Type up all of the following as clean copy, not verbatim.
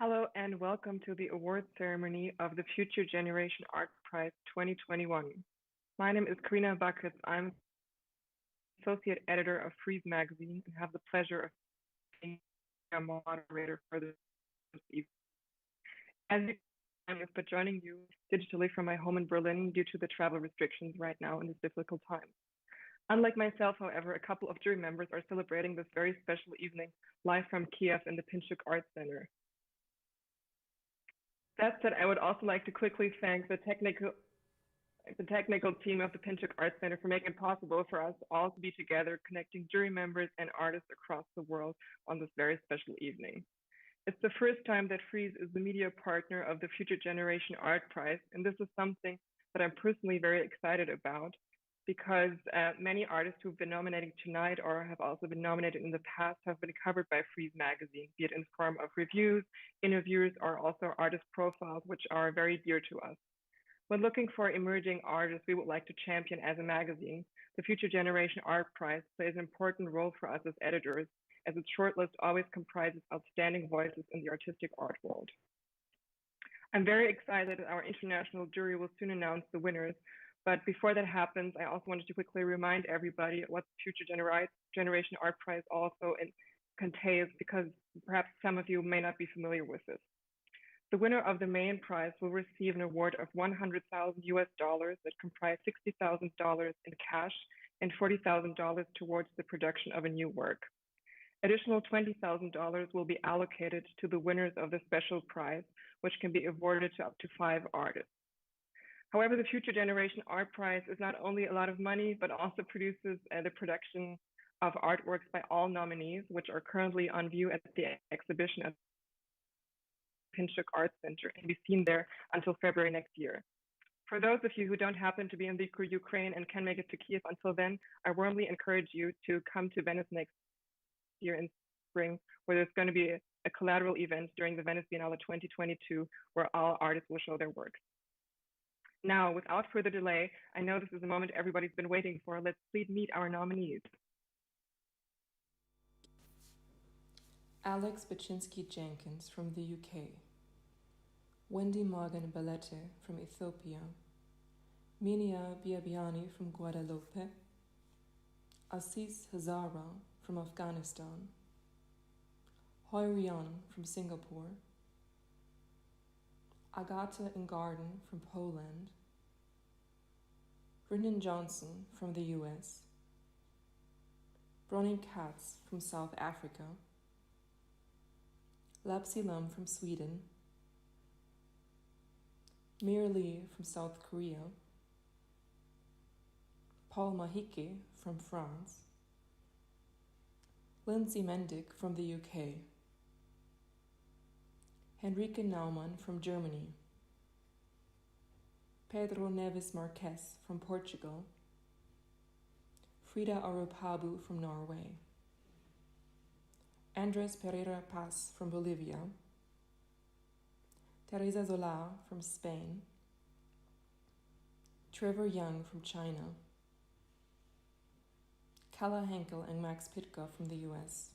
Hello and welcome to the award ceremony of the Future Generation Art Prize 2021. My name is Karina Bakritz. I'm associate editor of Frieze magazine and have the pleasure of being a moderator for this evening. As you I'm but joining you digitally from my home in Berlin due to the travel restrictions right now in this difficult time. Unlike myself, however, a couple of jury members are celebrating this very special evening live from Kyiv in the PinchukArtCentre. That said, I would also like to quickly thank the technical team of the PinchukArtCentre for making it possible for us all to be together, connecting jury members and artists across the world on this very special evening. It's the first time that Frieze is the media partner of the Future Generation Art Prize, and this is something that I'm personally very excited about because many artists who've been nominated tonight or have also been nominated in the past have been covered by Frieze magazine, be it in the form of reviews, interviews, or also artist profiles, which are very dear to us. When looking for emerging artists we would like to champion as a magazine, the Future Generation Art Prize plays an important role for us as editors, as its shortlist always comprises outstanding voices in the artistic art world. I'm very excited that our international jury will soon announce the winners, but before that happens, I also wanted to quickly remind everybody what the Future Generation Art Prize also contains, because perhaps some of you may not be familiar with this. The winner of the main prize will receive an award of $100,000 that comprise $60,000 in cash and $40,000 towards the production of a new work. Additional $20,000 will be allocated to the winners of the special prize, which can be awarded to up to 5 artists. However, the Future Generation Art Prize is not only a lot of money, but also produces the production of artworks by all nominees, which are currently on view at the exhibition at PinchukArtCentre and be seen there until February next year. For those of you who don't happen to be in the Ukraine and can make it to Kyiv until then, I warmly encourage you to come to Venice next year in spring, where there's going to be a collateral event during the Venice Bienal 2022, where all artists will show their works. Now, without further delay, I know this is a moment everybody's been waiting for. Let's please meet our nominees. Alex Baczynski-Jenkins from the UK, Wendy Morgan Bellete from Ethiopia, Minia Biabiani from Guadeloupe, Assis Hazara from Afghanistan, Hoi Rian from Singapore, Agata Ingarden from Poland, Brendan Johnson from the US, Bronnie Katz from South Africa, Lapsi Lam from Sweden, Mir Lee from South Korea, Paul Mahike from France, Lindsay Mendick from the UK, Henrike Naumann from Germany, Pedro Neves Marques from Portugal, Frida Arupabu from Norway, Andres Pereira Paz from Bolivia, Teresa Zola from Spain, Trevor Young from China, Kala Henkel and Max Pitka from the US,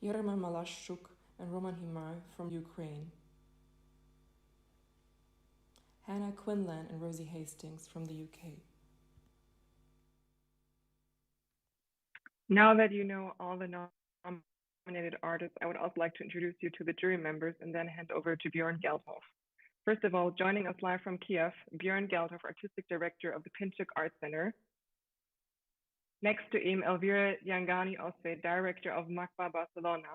Yerema Malashchuk and Roman Himar from Ukraine, Hannah Quinlan and Rosie Hastings from the UK. Now that you know all the nominated artists, I would also like to introduce you to the jury members and then hand over to Bjorn Geldhof. First of all, joining us live from Kyiv, Bjorn Geldhof, Artistic Director of the PinchukArtCentre. Next to him, Elvira Dyangani, also Director of MACBA Barcelona.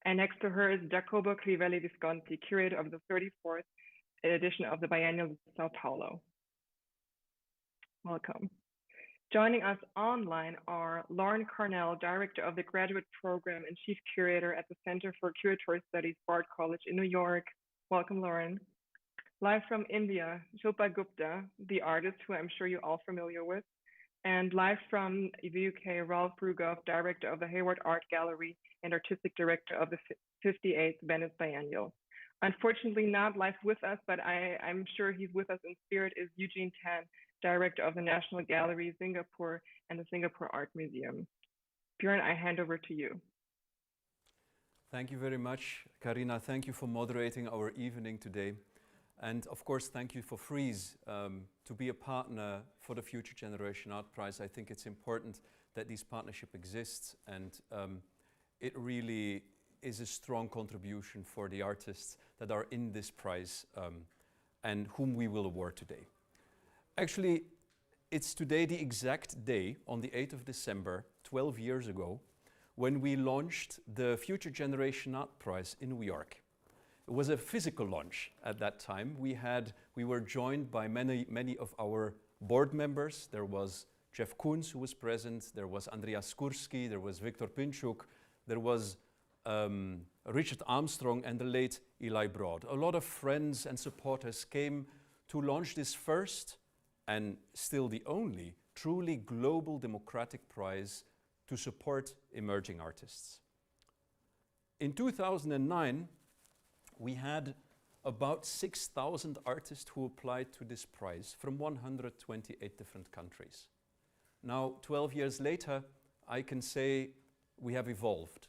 And next to her is Jacopo Crivelli Visconti, Curator of the 34th edition of the Bienal of Sao Paulo. Welcome. Joining us online are Lauren Cornell, Director of the Graduate Program and Chief Curator at the Center for Curatorial Studies, Bard College in New York. Welcome, Lauren. Live from India, Shilpa Gupta, the artist who I'm sure you're all familiar with. And live from the UK, Ralph Brugov, Director of the Hayward Art Gallery and Artistic Director of the 58th Venice Biennial. Unfortunately, not live with us, but I'm sure he's with us in spirit, is Eugene Tan, Director of the National Gallery, Singapore, and the Singapore Art Museum. Bjorn, I hand over to you. Thank you very much, Karina. Thank you for moderating our evening today. And of course, thank you for Frieze to be a partner for the Future Generation Art Prize. I think it's important that this partnership exists, and it really is a strong contribution for the artists that are in this prize and whom we will award today. Actually, it's today the exact day, on the 8th of December, 12 years ago, when we launched the Future Generation Art Prize in New York. It was a physical launch at that time. We were joined by many of our board members. There was Jeff Koons, who was present. There was Andreas Kurski. There was Victor Pinchuk. There was Richard Armstrong and the late Eli Broad. A lot of friends and supporters came to launch this first and still the only truly global democratic prize to support emerging artists. In 2009, we had about 6,000 artists who applied to this prize from 128 different countries. Now, 12 years later, I can say we have evolved.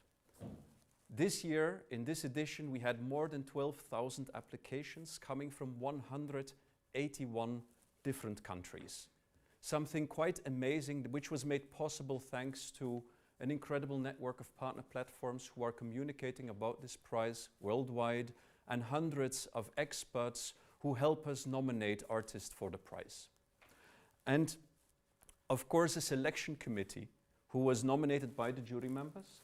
This year, in this edition, we had more than 12,000 applications coming from 181 different countries. Something quite amazing, which was made possible thanks to an incredible network of partner platforms who are communicating about this prize worldwide, and hundreds of experts who help us nominate artists for the prize. And of course, a selection committee who was nominated by the jury members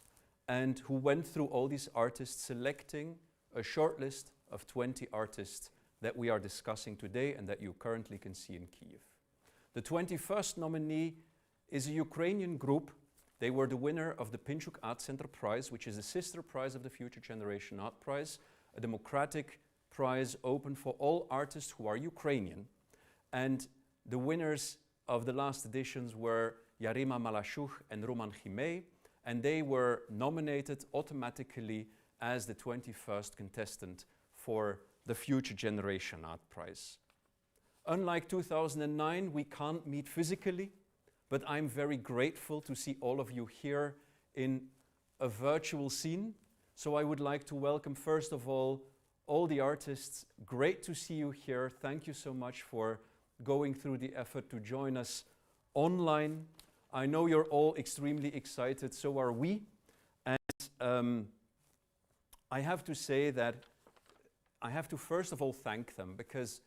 and who went through all these artists, selecting a short list of 20 artists that we are discussing today and that you currently can see in Kyiv. The 21st nominee is a Ukrainian group. They were the winner of the PinchukArtCentre Prize, which is a sister prize of the Future Generation Art Prize, a democratic prize open for all artists who are Ukrainian. And the winners of the last editions were Yarima Malashukh and Roman Chimay, and they were nominated automatically as the 21st contestant for the Future Generation Art Prize. Unlike 2009, we can't meet physically, but I'm very grateful to see all of you here in a virtual scene. So I would like to welcome, first of all the artists. Great to see you here. Thank you so much for going through the effort to join us online. I know you're all extremely excited, so are we. And I have to say that I have to first of all thank them, because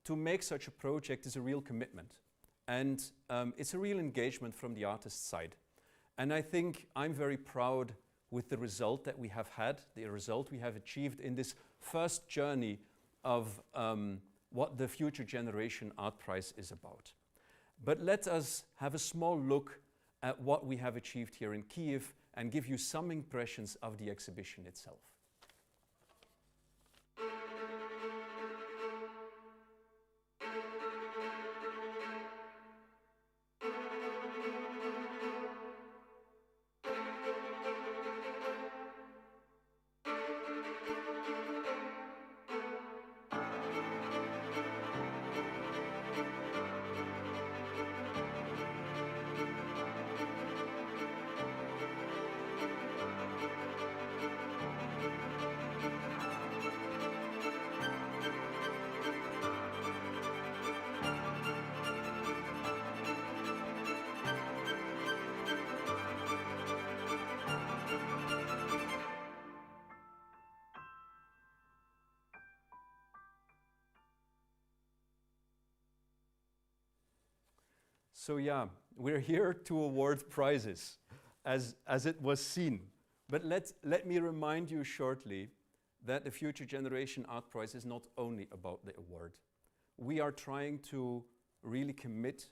to make such a project is a real commitment. And it's a real engagement from the artist's side. And I think I'm very proud with the result that we have had, the result we have achieved in this first journey of what the Future Generation Art Prize is about. But let us have a small look at what we have achieved here in Kyiv and give you some impressions of the exhibition itself. So yeah, we're here to award prizes, as it was seen. But let me remind you shortly that the Future Generation Art Prize is not only about the award. We are trying to really commit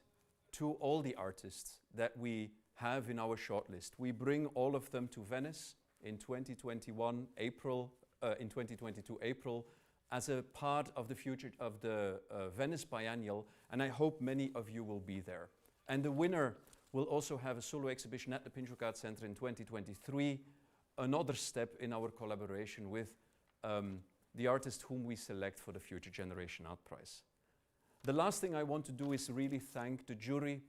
to all the artists that we have in our shortlist. We bring all of them to Venice in 2021 April, in 2022 April, as a part of the Venice Biennial, and I hope many of you will be there. And the winner will also have a solo exhibition at the PinchukArtCentre in 2023, another step in our collaboration with the artist whom we select for the Future Generation Art Prize. The last thing I want to do is really thank the jury,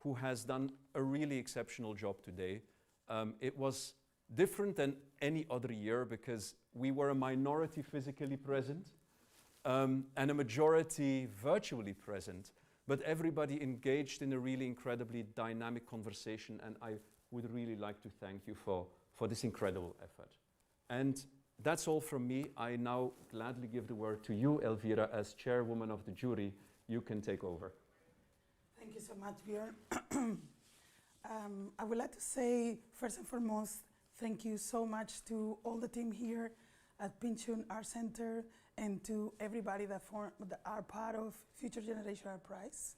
who has done a really exceptional job today. It was different than any other year because we were a minority physically present and a majority virtually present, but everybody engaged in a really incredibly dynamic conversation, and I would really like to thank you for this incredible effort. And that's all from me. I now gladly give the word to you, Elvira, as chairwoman of the jury. You can take over. Thank you so much, Bjorn. I would like to say, first and foremost, thank you so much to all the team here at PinchukArtCentre and to everybody that are part of Future Generation Art Prize.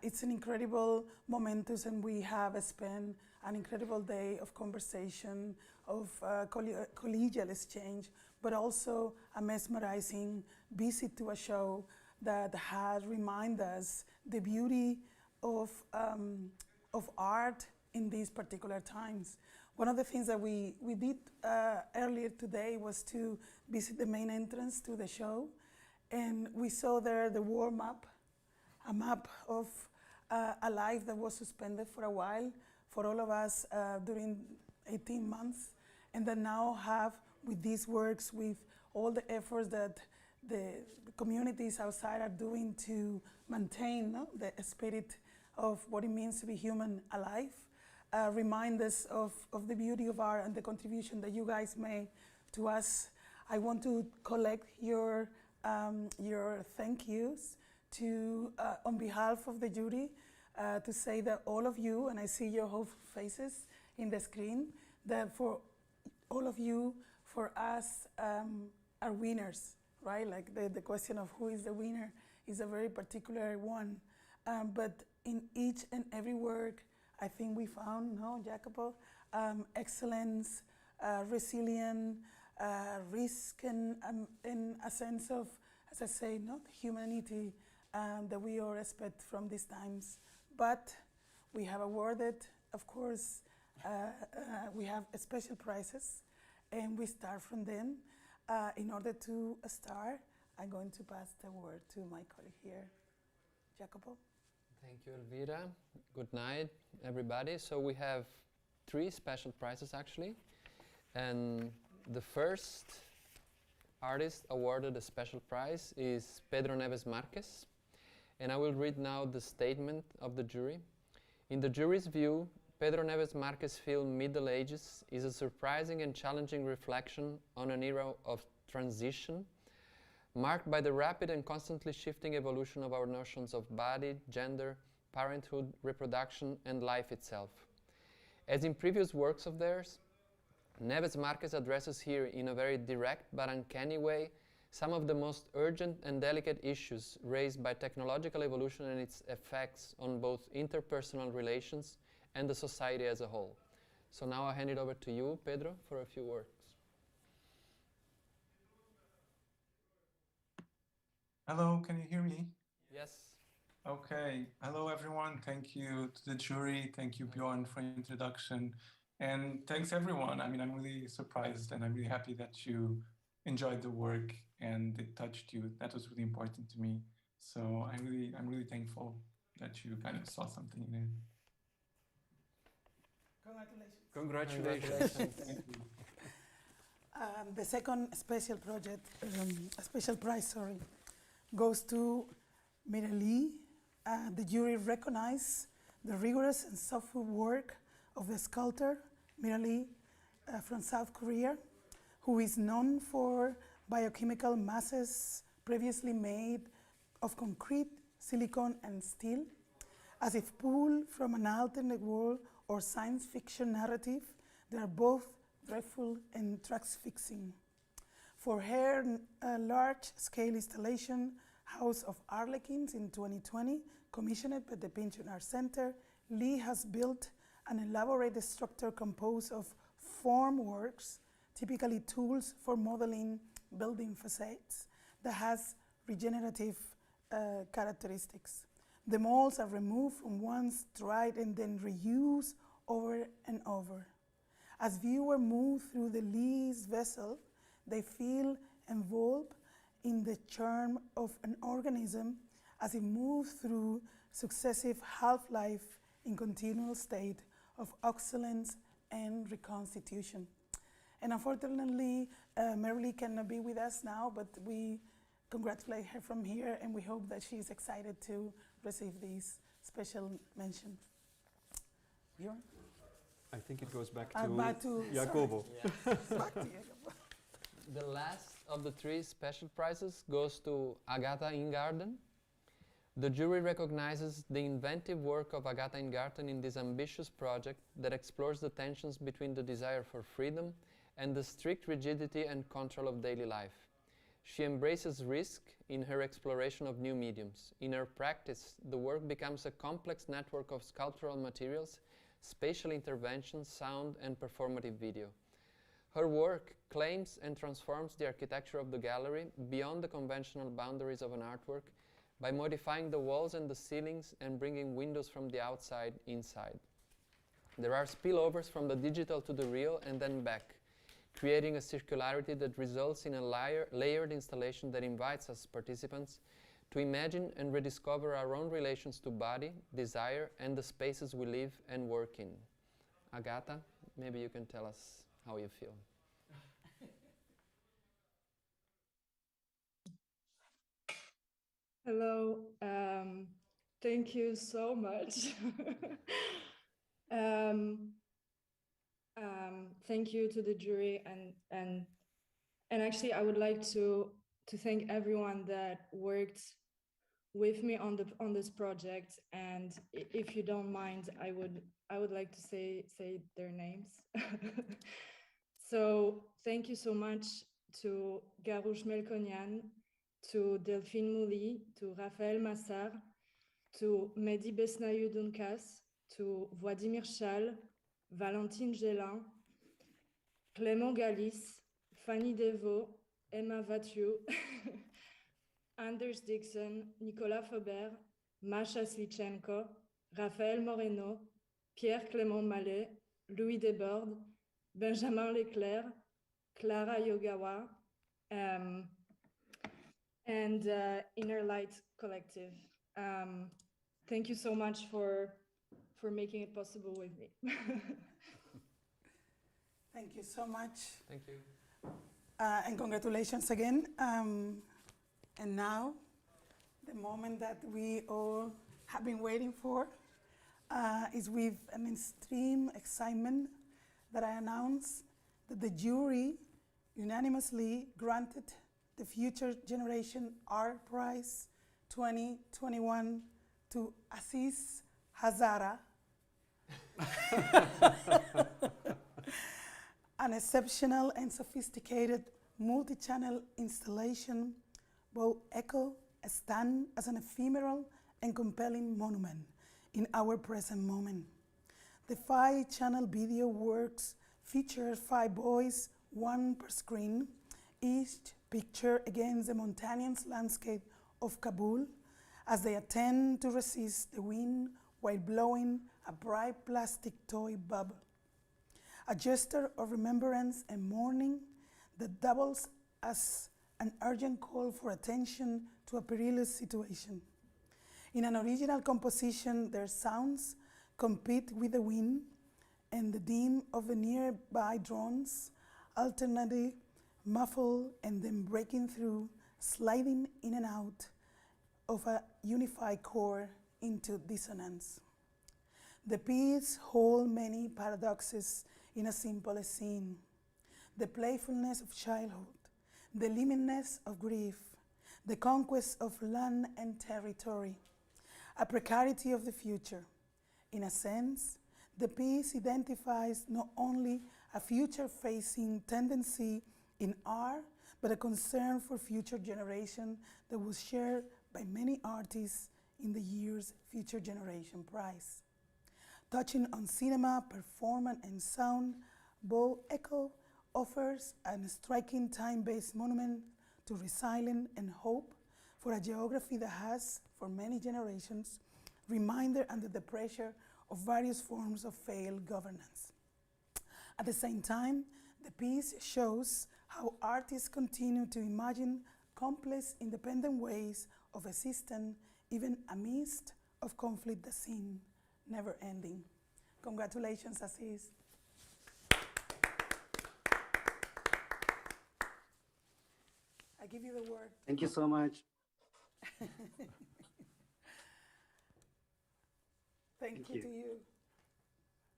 It's an incredible momentous, and we have spent an incredible day of conversation, of collegial exchange, but also a mesmerizing visit to a show that has reminded us the beauty of art in these particular times. One of the things that we did earlier today was to visit the main entrance to the show, and we saw there the world map, a map of a life that was suspended for a while for all of us during 18 months, and that now have, with these works, with all the efforts that the communities outside are doing to maintain the spirit of what it means to be human alive, remind us of the beauty of art and the contribution that you guys made to us. I want to collect your thank yous to, on behalf of the jury, to say that all of you, and I see your whole faces in the screen, that for all of you, for us, are winners, right? Like the question of who is the winner is a very particular one. But in each and every work, I think we found, no, Jacopo, excellence, resilience, risk, and a sense of, as I say, no, humanity that we all expect from these times. But we have awarded, of course, we have special prizes, and we start from them. In order to start, I'm going to pass the word to my colleague here, Jacopo. Thank you, Elvira. Good night, everybody. So we have 3 special prizes, actually. And the first artist awarded a special prize is Pedro Neves Marquez. And I will read now the statement of the jury. In the jury's view, Pedro Neves Marquez's film Middle Ages is a surprising and challenging reflection on an era of transition, marked by the rapid and constantly shifting evolution of our notions of body, gender, parenthood, reproduction, and life itself. As in previous works of theirs, Neves Marquez addresses here in a very direct but uncanny way some of the most urgent and delicate issues raised by technological evolution and its effects on both interpersonal relations and the society as a whole. So now I hand it over to you, Pedro, for a few words. Hello, can you hear me? Yes. Okay. Hello, everyone. Thank you to the jury. Thank you, Bjorn, for the introduction. And thanks, everyone. I mean, I'm really surprised and I'm really happy that you enjoyed the work and it touched you. That was really important to me. So I'm really thankful that you kind of saw something in it. Congratulations. Congratulations. Thank you. The second special project, a special prize, sorry, goes to Mirali. The jury recognized the rigorous and soulful work of the sculptor Mirali from South Korea, who is known for biochemical masses previously made of concrete, silicon, and steel, as if pulled from an alternate world or science fiction narrative. They are both dreadful and transfixing. For her large-scale installation, House of Arlequins in 2020, commissioned by the PinchukArtCentre, Lee has built an elaborate structure composed of formworks, typically tools for modeling building facades, that has regenerative characteristics. The molds are removed from once dried and then reused over and over. As viewers move through the Lee's vessel, they feel involved in the charm of an organism as it moves through successive half-life in continual state of oxidance and reconstitution. And unfortunately, Merrily cannot be with us now, but we congratulate her from here, and we hope that she's excited to receive this special mention. Bjorn? I think it goes back Back to Jacopo. Back to Jacopo. The last of the three special prizes goes to Agata Ingarden. The jury recognizes the inventive work of Agata Ingarden in this ambitious project that explores the tensions between the desire for freedom and the strict rigidity and control of daily life. She embraces risk in her exploration of new mediums. In her practice, the work becomes a complex network of sculptural materials, spatial interventions, sound, and performative video. Her work claims and transforms the architecture of the gallery beyond the conventional boundaries of an artwork by modifying the walls and the ceilings and bringing windows from the outside inside. There are spillovers from the digital to the real and then back, creating a circularity that results in a layered installation that invites us participants to imagine and rediscover our own relations to body, desire, and the spaces we live and work in. Agata, maybe you can tell us how you feel. Hello, thank you so much. Thank you to the jury, and actually I would like to thank everyone that worked with me on this project, and if you don't mind, I would like to say their names. So thank you so much to Garouche Melkonian, to Delphine Mouly, to Raphaël Massar, to Mehdi Besnayou Dunkas, to Vladimir Chal, Valentine Gélin, Clément Galis, Fanny Devaux, Emma Vathieu, Anders Dixon, Nicolas Faubert, Masha Slichenko, Raphaël Moreno, Pierre Clément Mallet, Louis Desbordes, Benjamin Leclerc, Clara Yogawa, and Inner Light Collective. Thank you so much for making it possible with me. Thank you so much. Thank you. And congratulations again. And now, the moment that we all have been waiting for is with an extreme excitement that I announce that the jury unanimously granted the Future Generation Art Prize 2021 to Aziz Hazara, an exceptional and sophisticated multi-channel installation, both echo stand as an ephemeral and compelling monument in our present moment. The 5-channel video works features 5 boys, 1 per screen, each pictured against the mountainous landscape of Kabul as they attempt to resist the wind while blowing a bright plastic toy bubble. A gesture of remembrance and mourning that doubles as an urgent call for attention to a perilous situation. In an original composition, their sounds compete with the wind and the din of the nearby drones, alternately muffled and then breaking through, sliding in and out of a unified core into dissonance. The piece holds many paradoxes in a simple scene: the playfulness of childhood, the limitlessness of grief, the conquest of land and territory, a precarity of the future. In a sense, the piece identifies not only a future-facing tendency in art, but a concern for future generation that was shared by many artists in the year's Future Generation Prize. Touching on cinema, performance, and sound, Bo Echo offers a striking time-based monument to resilience and hope for a geography that has, for many generations, remained under the pressure of various forms of failed governance. At the same time, the piece shows how artists continue to imagine complex, independent ways of existence, even amidst of conflict that seem never ending. Congratulations, Aziz. I give you the word. Thank you so much. Thank you to you.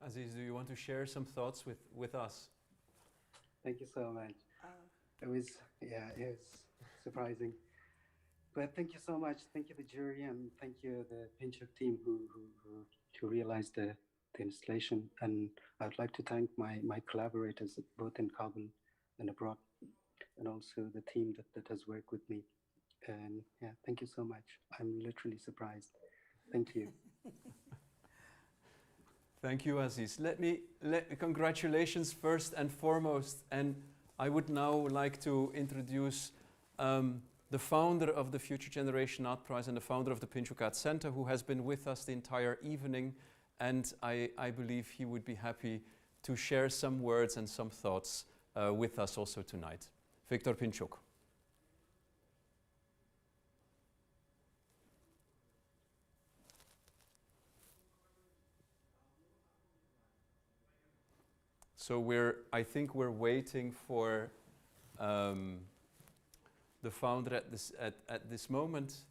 Aziz, do you want to share some thoughts with us? Thank you so much. It was surprising. But thank you so much. Thank you, the jury, and thank you, the Pinchuk team who realized the installation. And I would like to thank my collaborators, both in Kabul and abroad, and also the team that has worked with me. And yeah, thank you so much. I'm literally surprised. Thank you. Thank you, Aziz. Congratulations first and foremost. And I would now like to introduce the founder of the Future Generation Art Prize and the founder of the PinchukArtCentre, who has been with us the entire evening. And I believe he would be happy to share some words and some thoughts with us also tonight. Victor Pinchuk. So I think we're waiting for the founder at this moment,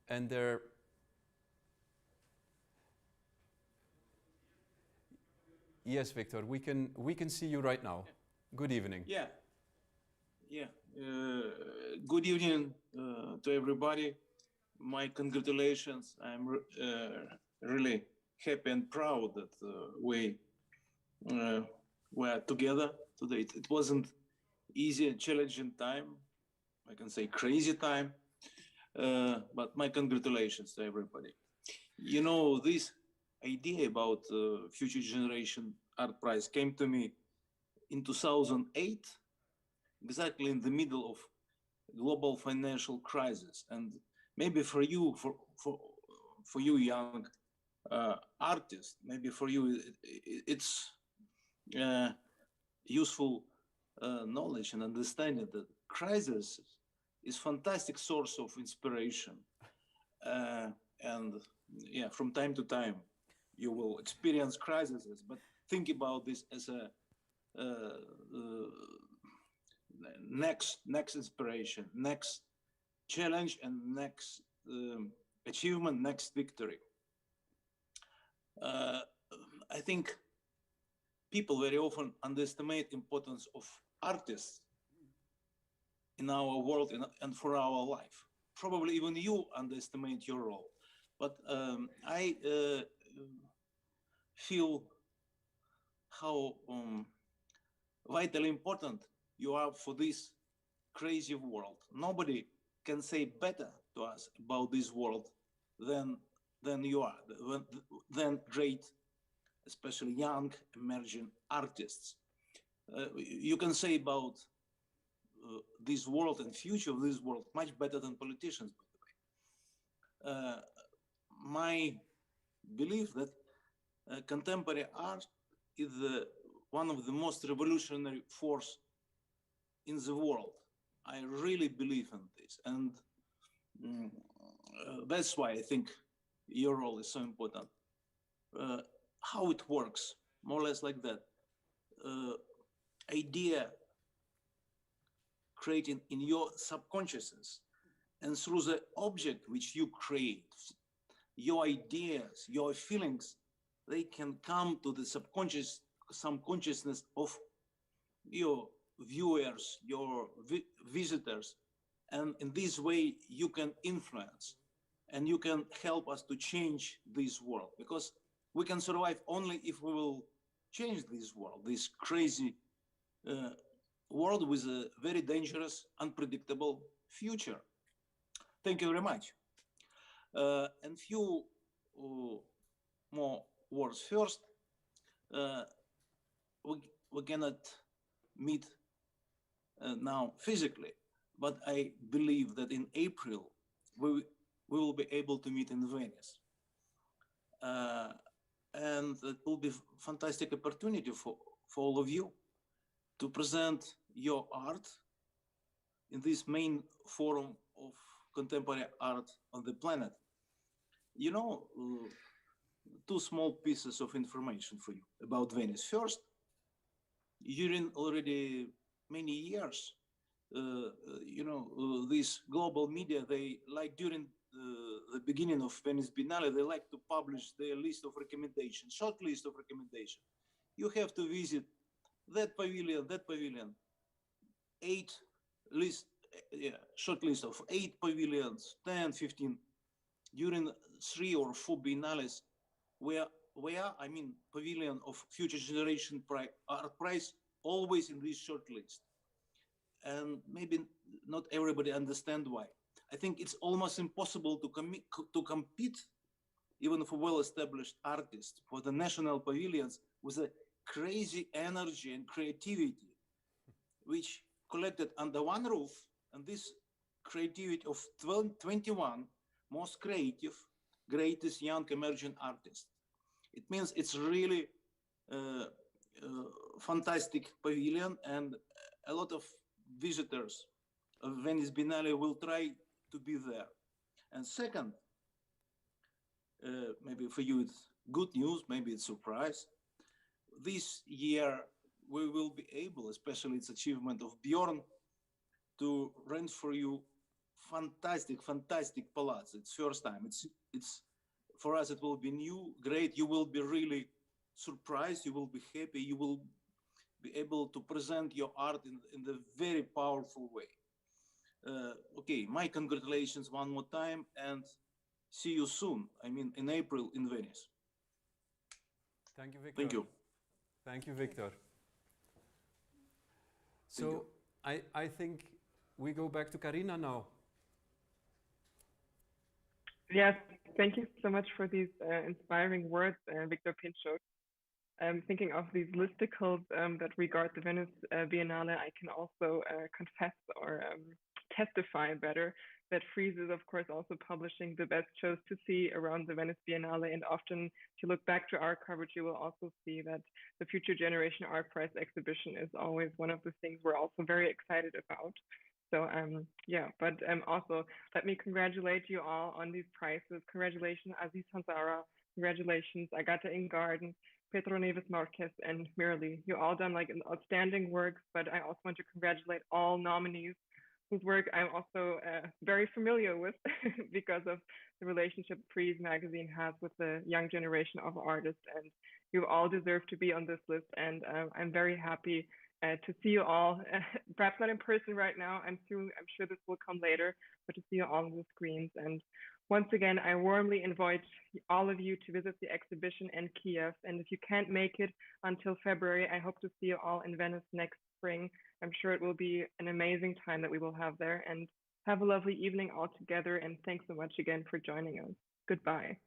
and they're. Yes, Victor, we can see you right now. Good evening. Yeah. Good evening to everybody. My congratulations. I'm really happy and proud that we were together today. It wasn't easy and challenging time. I can say crazy time. But my congratulations to everybody. You know, this idea about Future Generation Art Prize came to me in 2008, exactly in the middle of global financial crisis. And maybe for you, for you young artists, maybe for you it's useful knowledge and understanding that crisis is fantastic source of inspiration. And yeah, from time to time, you will experience crises, but think about this as a next inspiration, next challenge, and next achievement, next victory. I think people very often underestimate importance of artists in our world and for our life. Probably even you underestimate your role. But I feel how vitally important you are for this crazy world. Nobody can say better to us about this world than you are, than great, especially young, emerging artists. You can say about this world and future of this world much better than politicians, by the way. My belief that contemporary art is one of the most revolutionary force in the world. I really believe in this, and that's why I think your role is so important. How it works, more or less like that. Idea created in your subconsciousness, and through the object which you create, your ideas, your feelings, they can come to the subconsciousness of your viewers, your visitors, and in this way you can influence and you can help us to change this world, because we can survive only if we will change this world, this crazy world with a very dangerous, unpredictable future. Thank you very much. And few more words. First, we cannot meet now physically, but I believe that in April we will be able to meet in Venice. And it will be a fantastic opportunity for all of you to present your art in this main forum of contemporary art on the planet. You know, two small pieces of information for you about Venice. First, during already many years, these global media, they like during the beginning of Venice Biennale, they like to publish their list of recommendations, short list of recommendations. You have to visit that pavilion, short list of 8 pavilions, 10, 15, during 3 or 4 biennales, where I mean, pavilion of future generation art prize always in this short list. And maybe not everybody understand why. I think it's almost impossible to compete, even for well-established artists, for the national pavilions with a crazy energy and creativity, which collected under one roof, and this creativity of 21 most creative, greatest young emerging artists. It means it's really fantastic pavilion, and a lot of visitors of Venice Biennale will try to be there. And second, maybe for you it's good news, maybe it's surprise. This year we will be able, especially its achievement of Bjorn, to rent for you fantastic palazzo. It's first time. It's for us. It will be new, great. You will be really surprised. You will be happy. You will be able to present your art in a very powerful way. Okay, my congratulations one more time, and see you soon. I mean, in April in Venice. Thank you, Victor. Thank you. Thank you, Victor. So I think we go back to Karina now. Yes, thank you so much for these inspiring words, Victor Pinchuk. Thinking of these listicles that regard the Venice Biennale, I can also confess or testify better that Frieze is, of course, also publishing the best shows to see around the Venice Biennale. And often, if you look back to our coverage, you will also see that the Future Generation Art Prize exhibition is always one of the things we're also very excited about. So yeah, but also let me congratulate you all on these prizes. Congratulations, Aziz Hansara. Congratulations, Agata Ingarden, Pedro Neves Marquez, and Mirali. You all done like outstanding works, but I also want to congratulate all nominees whose work I'm also very familiar with because of the relationship Frieze magazine has with the young generation of artists, and you all deserve to be on this list. And I'm very happy to see you all, perhaps not in person right now. I'm sure this will come later, but to see you all on the screens. And once again, I warmly invite all of you to visit the exhibition in Kyiv. And if you can't make it until February, I hope to see you all in Venice next spring. I'm sure it will be an amazing time that we will have there. And have a lovely evening all together. And thanks so much again for joining us. Goodbye.